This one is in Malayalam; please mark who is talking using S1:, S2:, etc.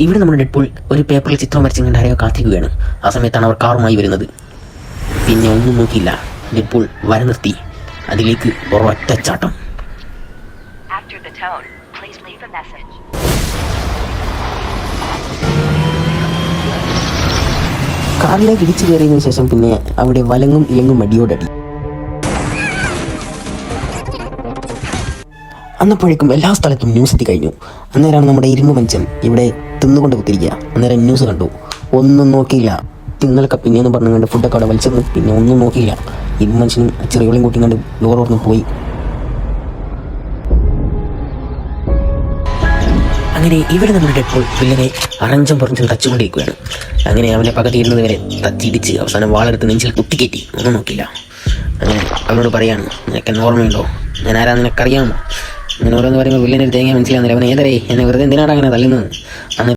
S1: ഇവിടെ നമ്മുടെ ഡെഡ്പൂൾ ഒരു പേപ്പറിൽ ചിത്രം വരച്ചിങ്ങനെ ആരെയോ കാത്തിരിക്കുകയാണ്. ആ സമയത്താണ് അവർ കാറുമായി വരുന്നത്. പിന്നെ ഒന്നും നോക്കിയില്ല, ഡെഡ്പൂൾ വര നിർത്തി. അതിലേക്ക് ഒരൊറ്റ ചാട്ടം. കാറിലേക്ക് ഇടിച്ചു കയറിയതിനു ശേഷം പിന്നെ അവിടെ വലങ്ങും ഇലങ്ങും അടിയോടടി. അന്നപ്പോഴേക്കും എല്ലാ സ്ഥലത്തും ന്യൂസ് എത്തി കഴിഞ്ഞു. അന്നേരമാണ് നമ്മുടെ ഇരുമ്പ് മനുഷ്യൻ ഇവിടെ തിന്നുകൊണ്ട് കുത്തിരിക്കുക. അന്നേരം ന്യൂസ് കണ്ടു, ഒന്നും നോക്കിയില്ല. തിന്നലൊക്കെ പിന്നെയെന്ന് പറഞ്ഞുകൊണ്ട് ഫുഡൊക്കെ അവിടെ വലിച്ചെന്ന്. പിന്നെ ഒന്നും നോക്കിയില്ല, ഇരുമ്പ് മനുഷ്യനും ചെറിയോളയും കൂട്ടി കണ്ട് ഡോറോർന്ന് പോയി. അങ്ങനെ ഇവിടെ നമ്മുടെ ഡെഡ്പൂൾ വില്ലനെ അറഞ്ചം പുറഞ്ചും തച്ചുകൊണ്ടിരിക്കുകയാണ്. അങ്ങനെ അവനെ പകതിയിരുന്നത് വരെ തച്ചിടിച്ച് അവസാനം വാളെടുത്ത് നെഞ്ചിൽ കുത്തിക്കയറ്റി. ഒന്നും നോക്കില്ല. അങ്ങനെ അവനോട് പറയാണ്, നിനക്ക് എന്നെ ഓർമ്മയുണ്ടോ? ഞാൻ ആരാ നിനക്കറിയാമോ? അങ്ങനെ ഓരോന്ന് പറയുമ്പോൾ വില്ലനൊരു തേങ്ങ മനസ്സിലാകുന്നില്ല. അവൻ ഏതരേ എന്നെ വെറുതെ എന്തിനാണ് അങ്ങനെ തല്ലുന്നത്?